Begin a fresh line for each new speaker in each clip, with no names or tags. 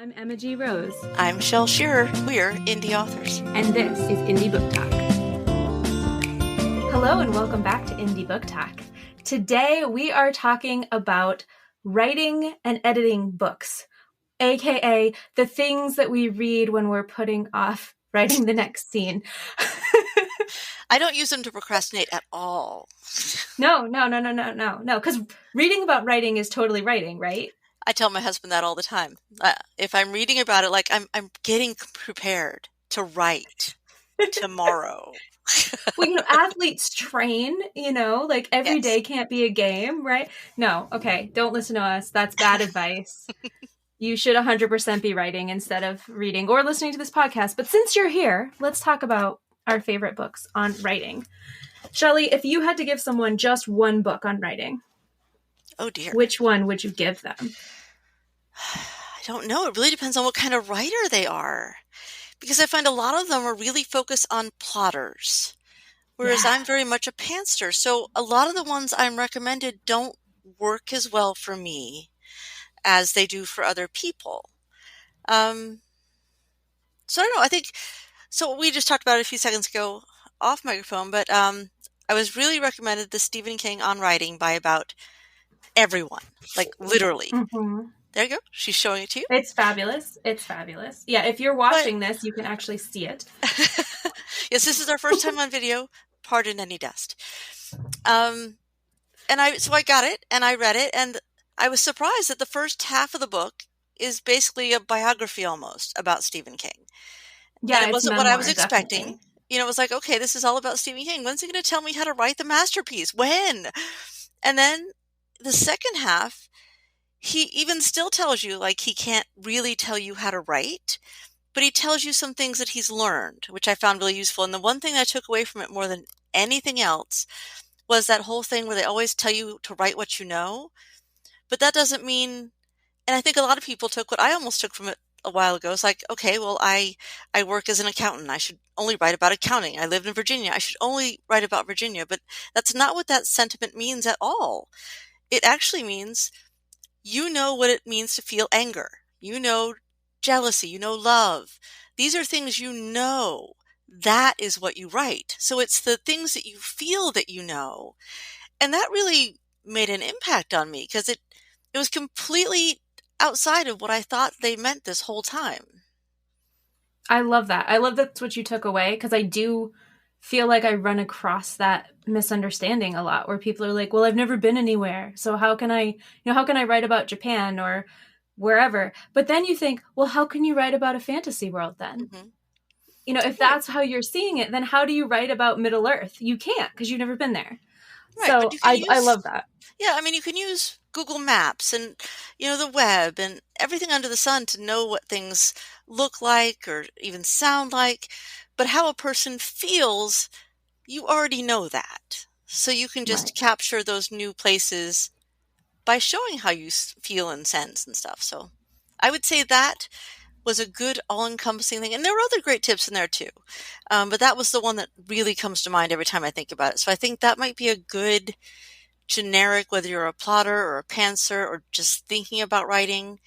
I'm Emma G. Rose.
I'm Shelley Shearer. We're indie authors.
And this is Indie Book Talk. Hello and welcome back to Indie Book Talk. Today we are talking about writing and editing books, aka the things that we read when we're putting off writing the next scene.
I don't use them to procrastinate at all.
No, because reading about writing is totally writing, right?
I tell my husband that all the time. If I'm reading about it, like I'm getting prepared to write tomorrow.
Well, athletes train, like every day can't be a game, right? No, okay, don't listen to us. That's bad advice. You should 100% be writing instead of reading or listening to this podcast. But since you're here, let's talk about our favorite books on writing. Shelley, if you had to give someone just one book on writing,
oh dear,
which one would you give them?
I don't know. It really depends on what kind of writer they are. Because I find a lot of them are really focused on plotters, whereas I'm very much a pantser. So a lot of the ones I'm recommended don't work as well for me as they do for other people. So I don't know. I think, so we just talked about it a few seconds ago off microphone, but I was really recommended the Stephen King On Writing by about everyone, like literally. Mm-hmm. There you go. She's showing it to you.
It's fabulous. It's fabulous. Yeah, if you're watching this, you can actually see it.
Yes, this is our first time on video. Pardon any dust. So I got it and I read it, and I was surprised that the first half of the book is basically a biography almost about Stephen King. Yeah, and it wasn't what I was expecting. Definitely. It was like, okay, this is all about Stephen King. When's he going to tell me how to write the masterpiece? When? And then the second half, he even still tells you, like, he can't really tell you how to write, but he tells you some things that he's learned, which I found really useful. And the one thing I took away from it more than anything else was that whole thing where they always tell you to write what you know. But that doesn't mean, and I think a lot of people took what I almost took from it a while ago. It's like, okay, well, I work as an accountant. I should only write about accounting. I live in Virginia. I should only write about Virginia. But that's not what that sentiment means at all. It actually means you know what it means to feel anger. You know jealousy. You know love. These are things you know. That is what you write. So it's the things that you feel that you know. And that really made an impact on me because it was completely outside of what I thought they meant this whole time.
I love that. I love that's what you took away, because I do feel like I run across that misunderstanding a lot where people are like, well, I've never been anywhere. So how can I write about Japan or wherever? But then you think, well, how can you write about a fantasy world then? Mm-hmm. If that's how you're seeing it, then how do you write about Middle Earth? You can't, because you've never been there. Right, so I love that.
Yeah, I mean, you can use Google Maps and, the web and everything under the sun to know what things look like or even sound like. But how a person feels, you already know that. So you can just capture those new places by showing how you feel and sense and stuff. So I would say that was a good all-encompassing thing. And there were other great tips in there too. But that was the one that really comes to mind every time I think about it. So I think that might be a good generic, whether you're a plotter or a pantser or just thinking about writing.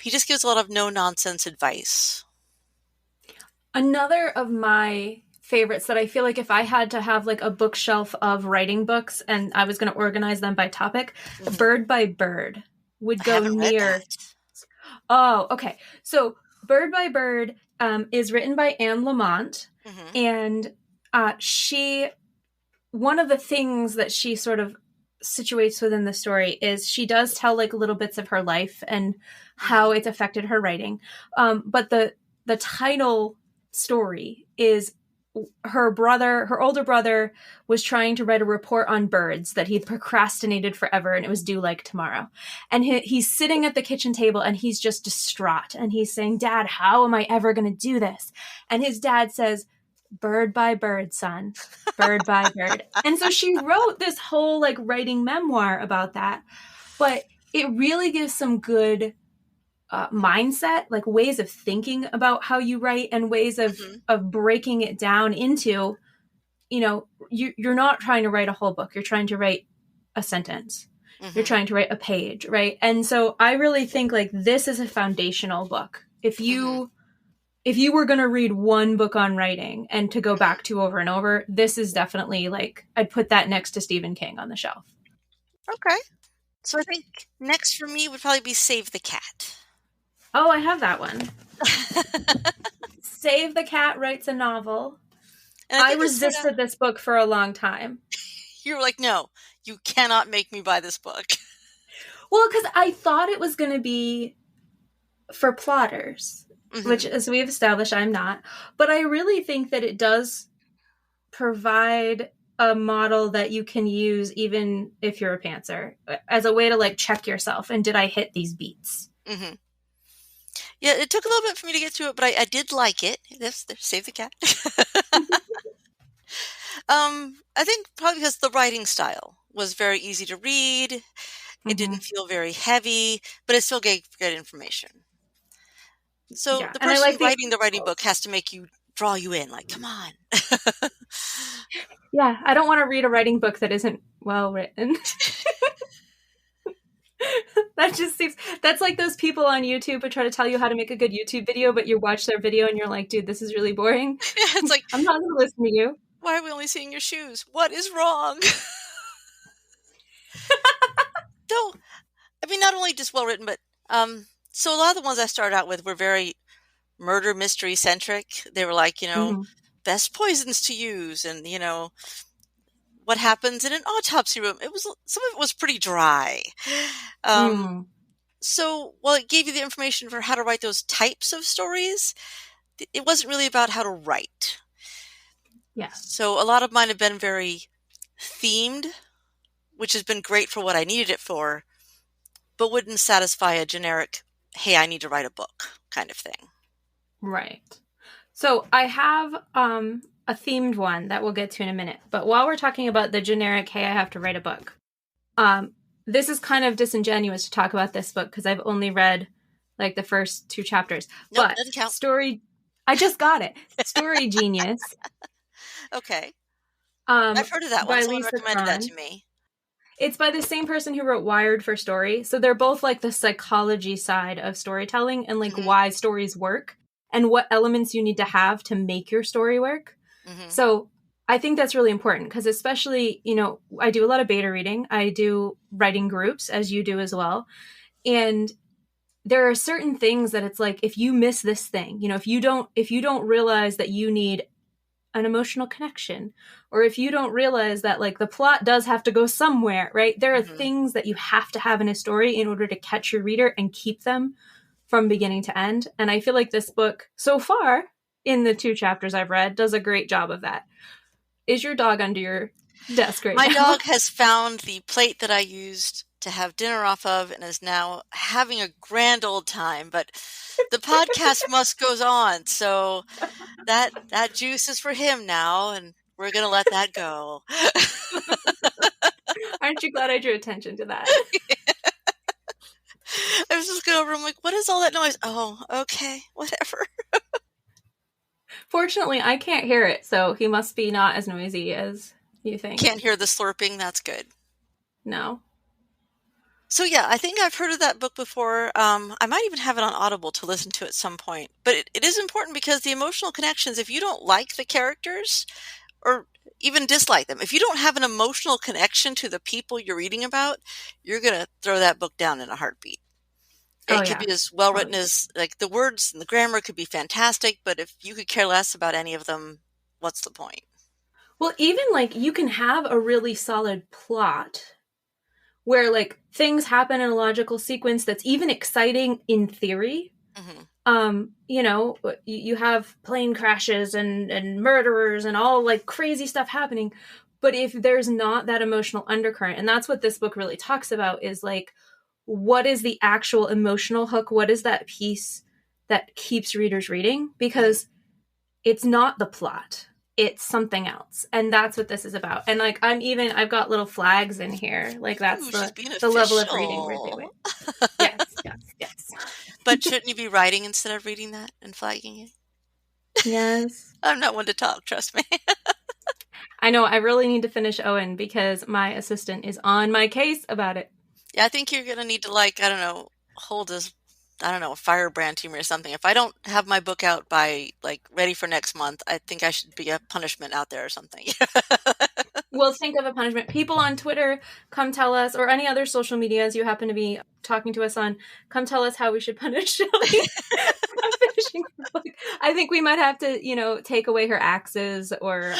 He just gives a lot of no-nonsense advice.
Another of my favorites that I feel like if I had to have like a bookshelf of writing books and I was going to organize them by topic, Bird by Bird would go near. Oh, okay. So Bird by Bird is written by Anne Lamott. Mm-hmm. And one of the things that she sort of situates within the story is she does tell like little bits of her life and how it's affected her writing. But the title story is her older brother was trying to write a report on birds that he'd procrastinated forever, and it was due like tomorrow. And he's sitting at the kitchen table and he's just distraught. And he's saying, Dad, how am I ever going to do this? And his dad says, bird by bird, son, bird by bird. And so she wrote this whole like writing memoir about that. But it really gives some good mindset, like ways of thinking about how you write and ways of breaking it down into, you're not trying to write a whole book. You're trying to write a sentence. You're trying to write a page, right? And so I really think like this is a foundational book. If you were going to read one book on writing and to go back to over and over, this is definitely like, I'd put that next to Stephen King on the shelf.
Okay. So I think next for me would probably be Save the Cat.
Oh, I have that one. Save the Cat writes a novel. And I resisted this book for a long time.
You were like, no, you cannot make me buy this book.
Well, because I thought it was going to be for plotters, which, as we've established, I'm not. But I really think that it does provide a model that you can use even if you're a pantser as a way to like check yourself. And did I hit these beats?
Yeah, it took a little bit for me to get through it, but I did like it. Save the Cat. I think probably because the writing style was very easy to read. It didn't feel very heavy, but it still gave good information. So the person writing the writing book has to draw you in, like, come on.
Yeah, I don't want to read a writing book that isn't well written. That just seems, that's like those people on YouTube who try to tell you how to make a good YouTube video, but you watch their video and you're like, dude, this is really boring.
Yeah, it's like,
I'm not going to listen to you.
Why are we only seeing your shoes? What is wrong? Though, I mean, not only just well written, but so a lot of the ones I started out with were very murder mystery centric. They were like, best poisons to use, and what happens in an autopsy room. Some of it was pretty dry. So while it gave you the information for how to write those types of stories, it wasn't really about how to write.
Yeah.
So a lot of mine have been very themed, which has been great for what I needed it for, but wouldn't satisfy a generic, hey, I need to write a book kind of thing.
Right. So I have a themed one that we'll get to in a minute. But while we're talking about the generic, hey, I have to write a book, this is kind of disingenuous to talk about this book because I've only read like the first 2 chapters.
Nope,
but
doesn't count.
I just got it. Story Genius.
Okay. I've heard of that one. Someone recommended that to me.
It's by the same person who wrote Wired for Story. So they're both like the psychology side of storytelling and like why stories work and what elements you need to have to make your story work. So I think that's really important because especially, I do a lot of beta reading. I do writing groups, as you do as well. And there are certain things that it's like, if you miss this thing, if you don't realize that you need an emotional connection, or if you don't realize that like the plot does have to go somewhere, right? There are things that you have to have in a story in order to catch your reader and keep them from beginning to end. And I feel like this book so far in the 2 chapters I've read does a great job of that. Is your dog under your desk right now?
My dog has found the plate that I used to have dinner off of and is now having a grand old time, but the podcast must goes on. So that juice is for him now, and we're going to let that go.
Aren't you glad I drew attention to that?
I was just going over, I'm like, what is all that noise? Oh, okay, whatever.
Fortunately, I can't hear it, so he must be not as noisy as you think.
Can't hear the slurping, that's good.
No.
So yeah, I think I've heard of that book before. I might even have it on Audible to listen to at some point. But it is important because the emotional connections, if you don't like the characters or even dislike them, if you don't have an emotional connection to the people you're reading about, you're going to throw that book down in a heartbeat. It could be as well written as, like, the words and the grammar could be fantastic, but if you could care less about any of them, what's the point?
Well, even like you can have a really solid plot where like things happen in a logical sequence that's even exciting in theory. You have plane crashes and murderers and all like crazy stuff happening. But if there's not that emotional undercurrent, and that's what this book really talks about, is like, what is the actual emotional hook? What is that piece that keeps readers reading? Because it's not the plot. It's something else. And that's what this is about. And like, I've got little flags in here. Like that's the level of reading we're doing. Yes.
But shouldn't you be writing instead of reading that and flagging it?
Yes.
I'm not one to talk, trust me.
I know. I really need to finish Owen because my assistant is on my case about it.
Yeah, I think you're gonna need to like, I don't know, hold this, I don't know, a firebrand to me or something. If I don't have my book out by like ready for next month, I think I should be a punishment out there or something.
We'll think of a punishment. People on Twitter, come tell us, or any other social medias you happen to be talking to us on, come tell us how we should punish Shelley for not finishing her book. I think we might have to, take away her axes or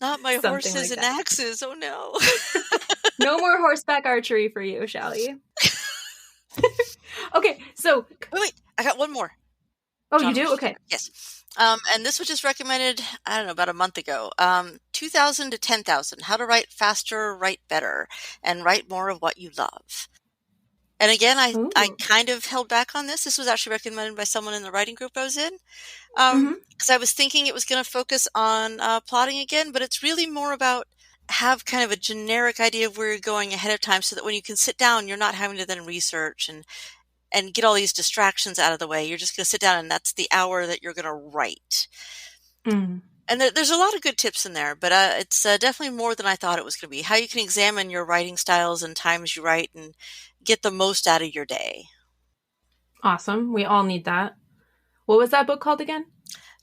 Not my
something
horses
like
and
that.
axes. Oh no.
No more horseback archery for you, Shelley. Okay, so.
Wait, I got one more.
Oh, you
John
do?
Wish.
Okay.
Yes. And this was just recommended, I don't know, about a month ago. 2000 to 10,000, How to Write Faster, Write Better, and Write More of What You Love. And again, I
Ooh.
kind of held back on this. This was actually recommended by someone in the writing group I was in.
Mm-hmm.
Because I was thinking it was going to focus on plotting again, but it's really more about have kind of a generic idea of where you're going ahead of time so that when you can sit down, you're not having to then research and get all these distractions out of the way. You're just going to sit down and that's the hour that you're going to write.
Mm.
And there's a lot of good tips in there, but it's definitely more than I thought it was going to be. How you can examine your writing styles and times you write and get the most out of your day.
Awesome. We all need that. What was that book called again?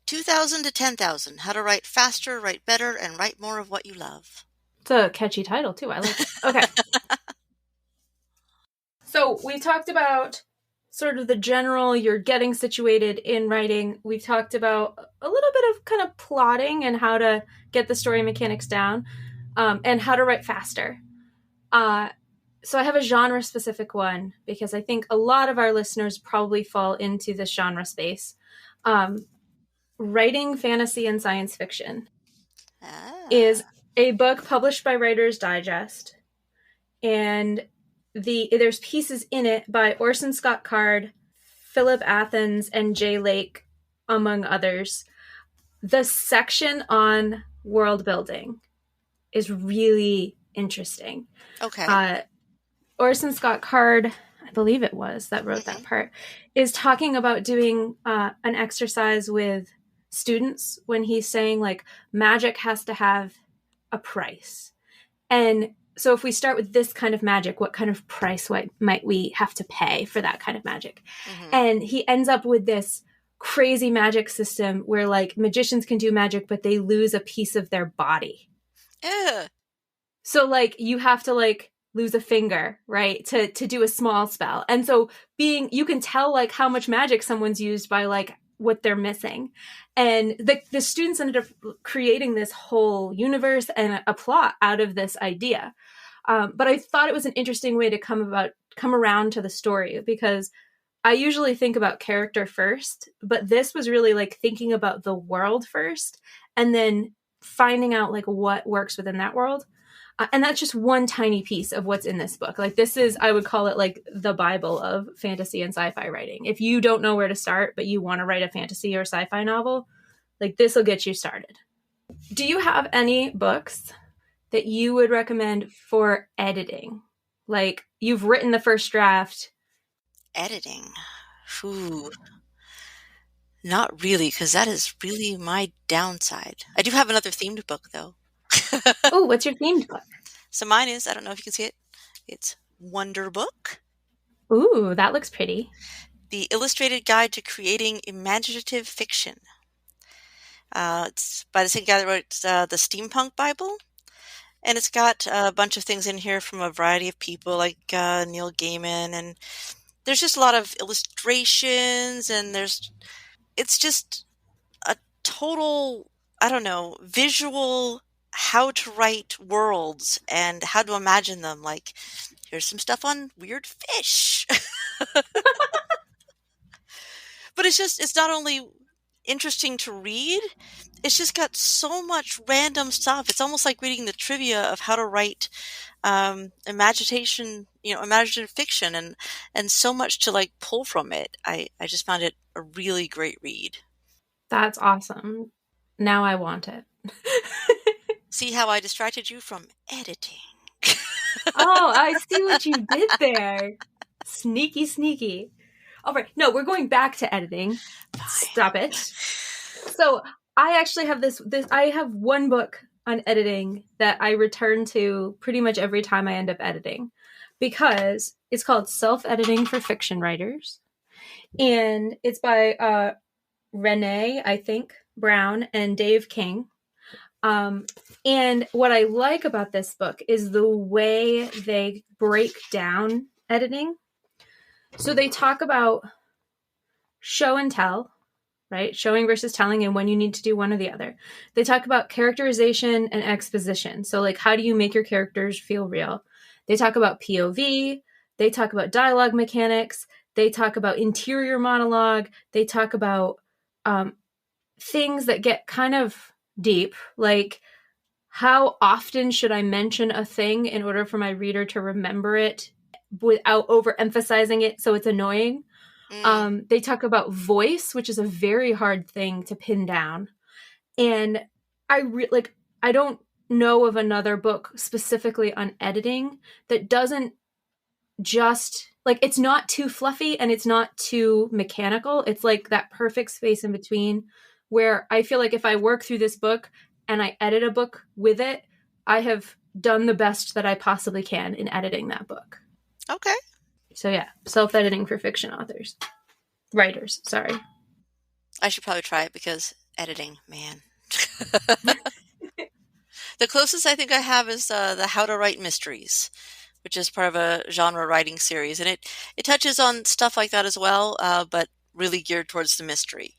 2000 to 10,000, How to Write Faster, Write Better, and Write More of What You Love.
It's a catchy title, too. I like it. Okay. So we talked about sort of the general, you're getting situated in writing. We've talked about a little bit of kind of plotting and how to get the story mechanics down, and how to write faster. So I have a genre-specific one because I think a lot of our listeners probably fall into this genre space. Writing fantasy and science fiction is a book published by Writer's Digest, and there's pieces in it by Orson Scott Card, Philip Athens, and Jay Lake, among others. The section on world building is really interesting.
Okay.
Orson Scott Card, I believe it was, that wrote that part, is talking about doing an exercise with students when he's saying, like, magic has to have a price. And so if we start with this kind of magic, what kind of price might we have to pay for that kind of magic? Mm-hmm. And he ends up with this crazy magic system where, like, magicians can do magic, but they lose a piece of their body.
Yeah.
So, like, you have to, like, lose a finger, right, to do a small spell. And so you can tell, like, how much magic someone's used by, like, what they're missing. And the students ended up creating this whole universe and a plot out of this idea. But I thought it was an interesting way to come around to the story, because I usually think about character first, but this was really like thinking about the world first and then finding out like what works within that world. And that's just one tiny piece of what's in this book. Like, this is, I would call it like the Bible of fantasy and sci-fi writing. If you don't know where to start, but you want to write a fantasy or sci-fi novel, like, this will get you started. Do you have any books that you would recommend for editing? Like, you've written the first draft.
Editing. Ooh. Not really, because that is really my downside. I do have another themed book, though.
Oh, what's your themed book?
So mine is, I don't know if you can see it, it's Wonder Book.
Ooh, that looks pretty.
The Illustrated Guide to Creating Imaginative Fiction. It's by the same guy that wrote the Steampunk Bible. And it's got a bunch of things in here from a variety of people, like Neil Gaiman. And there's just a lot of illustrations, and it's just a total, I don't know, visual how to write worlds and how to imagine them. Like, here's some stuff on weird fish. But it's not only interesting to read, it's just got so much random stuff. It's almost like reading the trivia of how to write imaginative fiction, and so much to like pull from it. I just found it a really great read.
That's awesome. Now I want it.
See how I distracted you from editing?
Oh, I see what you did there. Sneaky, sneaky. All right. No, we're going back to editing.
Fine.
Stop it. So I actually have I have one book on editing that I return to pretty much every time I end up editing. because it's called Self-Editing for Fiction Writers. And it's by Renee, I think, Brown and Dave King. And what I like about this book is the way they break down editing. So they talk about show and tell, right? Showing versus telling, and when you need to do one or the other. They talk about characterization and exposition. So like, how do you make your characters feel real? They talk about POV. They talk about dialogue mechanics. They talk about interior monologue. They talk about things that get kind of deep, like how often should I mention a thing in order for my reader to remember it without overemphasizing it so it's annoying? They talk about voice, which is a very hard thing to pin down. And I don't know of another book specifically on editing that doesn't just like, it's not too fluffy and it's not too mechanical. It's like that perfect space in between where I feel like if I work through this book and I edit a book with it, I have done the best that I possibly can in editing that book.
Okay.
So yeah, self-editing for fiction writers, sorry.
I should probably try it because editing, man. The closest I think I have is the How to Write Mysteries, which is part of a genre writing series. And it touches on stuff like that as well, but really geared towards the mystery,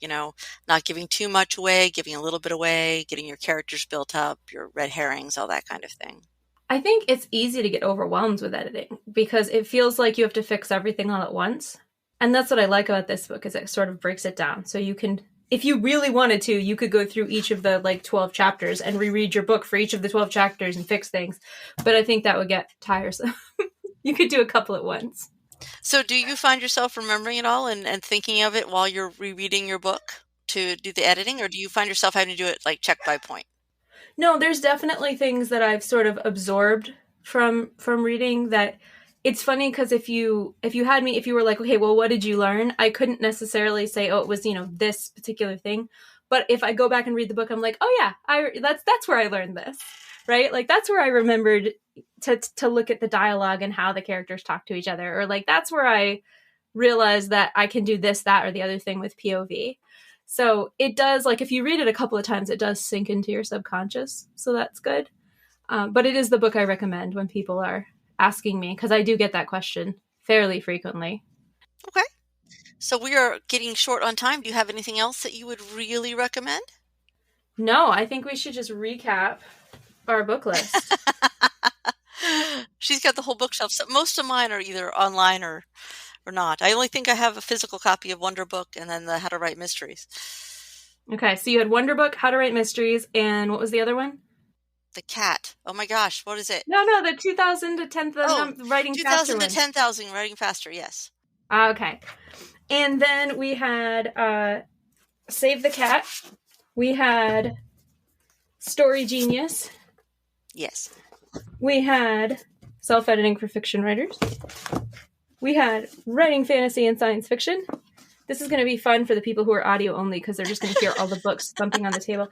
not giving too much away, giving a little bit away, getting your characters built up, your red herrings, all that kind of thing.
I think it's easy to get overwhelmed with editing because it feels like you have to fix everything all at once. And that's what I like about this book, is it sort of breaks it down. So you can, if you really wanted to, you could go through each of the 12 chapters and reread your book for each of the 12 chapters and fix things. But I think that would get tiresome. You could do a couple at once.
So do you find yourself remembering it all and thinking of it while you're rereading your book to do the editing? Or do you find yourself having to do it check by point?
No, there's definitely things that I've sort of absorbed from reading that. It's funny because if you were like, okay, well, what did you learn? I couldn't necessarily say, oh, it was, this particular thing. But if I go back and read the book, I'm like, oh yeah, that's where I learned this, right? Like, that's where I remembered to look at the dialogue and how the characters talk to each other. Or that's where I realized that I can do this, that, or the other thing with POV. So it does, if you read it a couple of times, it does sink into your subconscious. So that's good. But it is the book I recommend when people are asking me, because I do get that question fairly frequently.
Okay. So we are getting short on time. Do you have anything else that you would really recommend?
No, I think we should just recap our book list.
She's got the whole bookshelf. So most of mine are either online or not. I only think I have a physical copy of Wonder Book and then the How to Write Mysteries.
Okay, so you had Wonder Book, How to Write Mysteries, and what was the other one?
The Cat. Oh my gosh, what is it?
No, the 2000 to 10,000 Writing Faster
2000 to 10,000 Writing Faster, yes.
Okay. And then we had Save the Cat. We had Story Genius.
Yes.
We had Self-Editing for Fiction Writers. We had Writing Fantasy and Science Fiction. This is going to be fun for the people who are audio only because they're just going to hear all the books thumping on the table.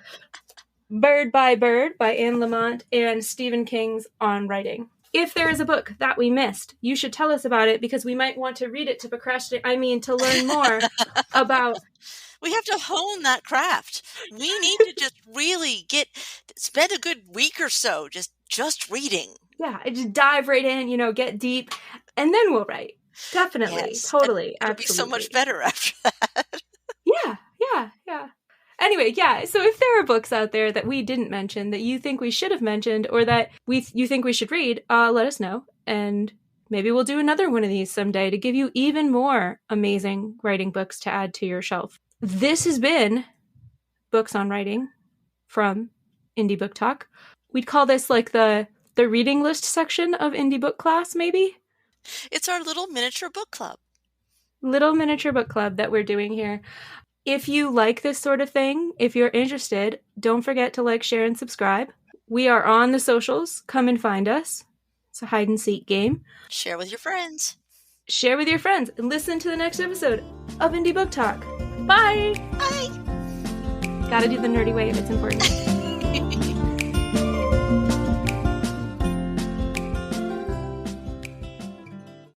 Bird by Anne Lamott and Stephen King's On Writing. If there is a book that we missed, you should tell us about it because we might want to read it to learn more about.
We have to hone that craft. We need to just really spend a good week or so just reading.
Yeah, just dive right in, get deep, and then we'll write. Definitely,
yes,
totally,
it'll
absolutely.
Be so much better after that.
Yeah. Anyway, yeah, so if there are books out there that we didn't mention that you think we should have mentioned or that you think we should read, let us know. And maybe we'll do another one of these someday to give you even more amazing writing books to add to your shelf. This has been Books on Writing from Indie Book Talk. We'd call this the reading list section of Indie Book Class, maybe?
It's our little miniature book club.
Little miniature book club that we're doing here. If you like this sort of thing, if you're interested, don't forget to like, share, and subscribe. We are on the socials. Come and find us. It's a hide and seek game.
Share with your friends.
Share with your friends. And listen to the next episode of Indie Book Talk. Bye!
Bye!
Gotta do the nerdy wave. It's important.